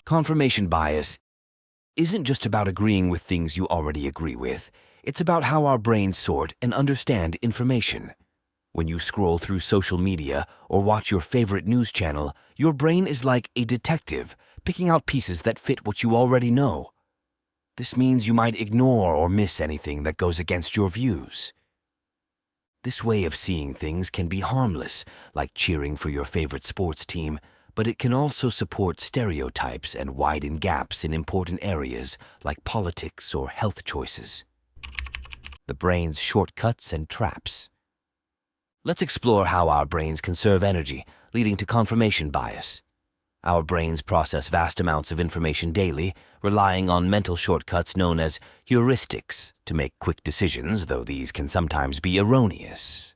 Confirmation bias isn't just about agreeing with things you already agree with. It's about how our brains sort and understand information. When you scroll through social media or watch your favorite news channel, your brain is like a detective, picking out pieces that fit what you already know. This means you might ignore or miss anything that goes against your views. This way of seeing things can be harmless, like cheering for your favorite sports team, but it can also support stereotypes and widen gaps in important areas like politics or health choices. The brain's shortcuts and traps. Let's explore how our brains conserve energy, leading to confirmation bias. Our brains process vast amounts of information daily, relying on mental shortcuts known as heuristics to make quick decisions, though these can sometimes be erroneous.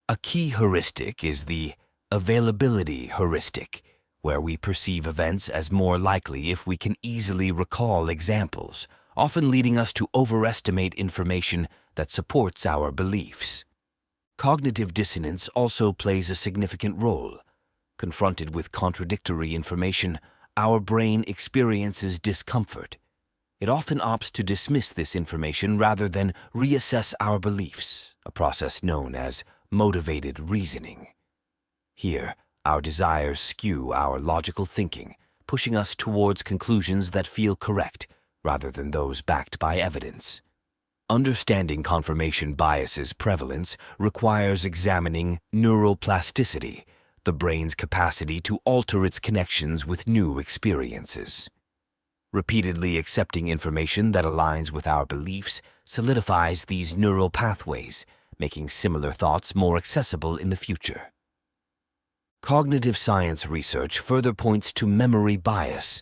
A key heuristic is the availability heuristic, where we perceive events as more likely if we can easily recall examples, often leading us to overestimate information that supports our beliefs. Cognitive dissonance also plays a significant role. Confronted with contradictory information, our brain experiences discomfort. It often opts to dismiss this information rather than reassess our beliefs, a process known as motivated reasoning. Here, our desires skew our logical thinking, pushing us towards conclusions that feel correct rather than those backed by evidence. Understanding confirmation bias's prevalence requires examining neural plasticity, the brain's capacity to alter its connections with new experiences. Repeatedly accepting information that aligns with our beliefs solidifies these neural pathways, making similar thoughts more accessible in the future. Cognitive science research further points to memory bias,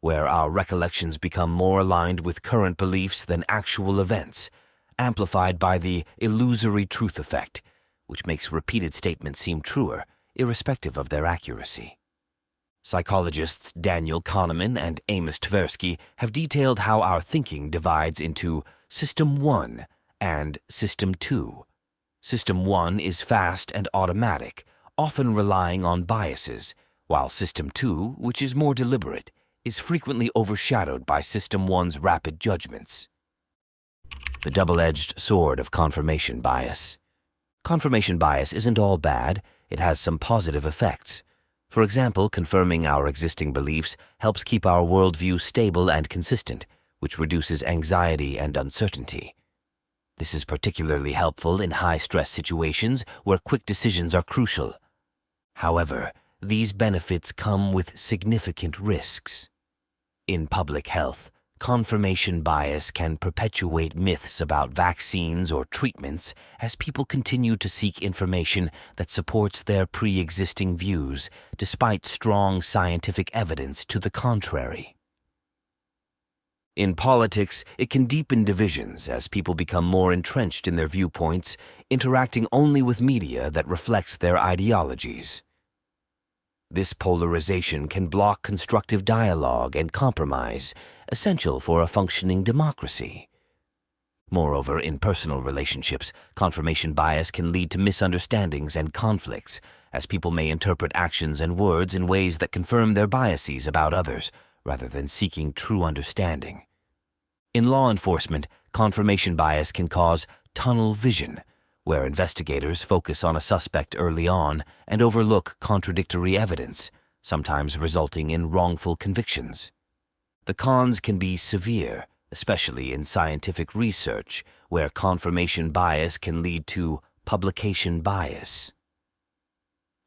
where our recollections become more aligned with current beliefs than actual events, amplified by the illusory truth effect, which makes repeated statements seem truer, irrespective of their accuracy. Psychologists Daniel Kahneman and Amos Tversky have detailed how our thinking divides into System 1 and System 2. System 1 is fast and automatic, often relying on biases, while System 2, which is more deliberate, is frequently overshadowed by System 1's rapid judgments. The double-edged sword of confirmation bias. Confirmation bias isn't all bad, it has some positive effects. For example, confirming our existing beliefs helps keep our worldview stable and consistent, which reduces anxiety and uncertainty. This is particularly helpful in high-stress situations where quick decisions are crucial. However, these benefits come with significant risks. In public health, confirmation bias can perpetuate myths about vaccines or treatments as people continue to seek information that supports their pre-existing views, despite strong scientific evidence to the contrary. In politics, it can deepen divisions as people become more entrenched in their viewpoints, interacting only with media that reflects their ideologies. This polarization can block constructive dialogue and compromise, essential for a functioning democracy. Moreover, in personal relationships, confirmation bias can lead to misunderstandings and conflicts, as people may interpret actions and words in ways that confirm their biases about others, rather than seeking true understanding. In law enforcement, confirmation bias can cause tunnel vision, where investigators focus on a suspect early on and overlook contradictory evidence, sometimes resulting in wrongful convictions. The cons can be severe, especially in scientific research, where confirmation bias can lead to publication bias.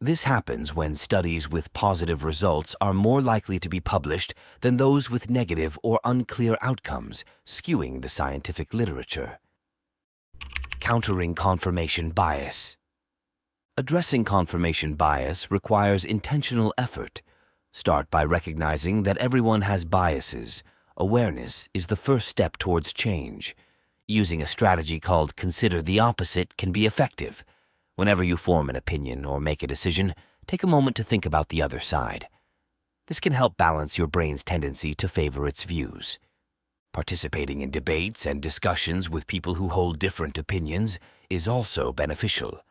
This happens when studies with positive results are more likely to be published than those with negative or unclear outcomes, skewing the scientific literature. Countering confirmation bias. Addressing confirmation bias requires intentional effort. Start by recognizing that everyone has biases. Awareness is the first step towards change. Using a strategy called consider the opposite can be effective. Whenever you form an opinion or make a decision, take a moment to think about the other side. This can help balance your brain's tendency to favor its views. Participating in debates and discussions with people who hold different opinions is also beneficial.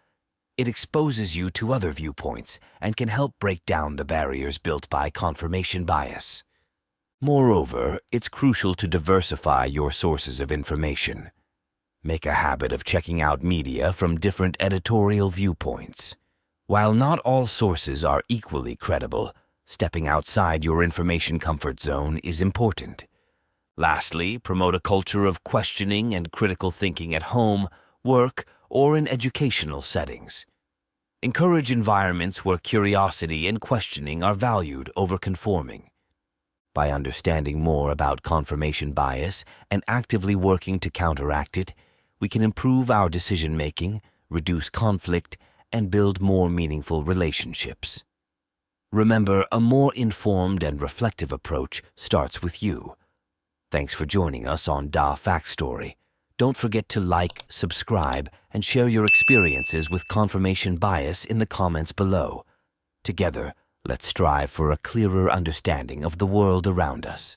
It exposes you to other viewpoints and can help break down the barriers built by confirmation bias. Moreover, it's crucial to diversify your sources of information. Make a habit of checking out media from different editorial viewpoints. While not all sources are equally credible, stepping outside your information comfort zone is important. Lastly, promote a culture of questioning and critical thinking at home, work, or in educational settings. Encourage environments where curiosity and questioning are valued over conforming. By understanding more about confirmation bias and actively working to counteract it, we can improve our decision-making, reduce conflict, and build more meaningful relationships. Remember, a more informed and reflective approach starts with you. Thanks for joining us on FactStory. Don't forget to like, subscribe, and share your experiences with confirmation bias in the comments below. Together, let's strive for a clearer understanding of the world around us.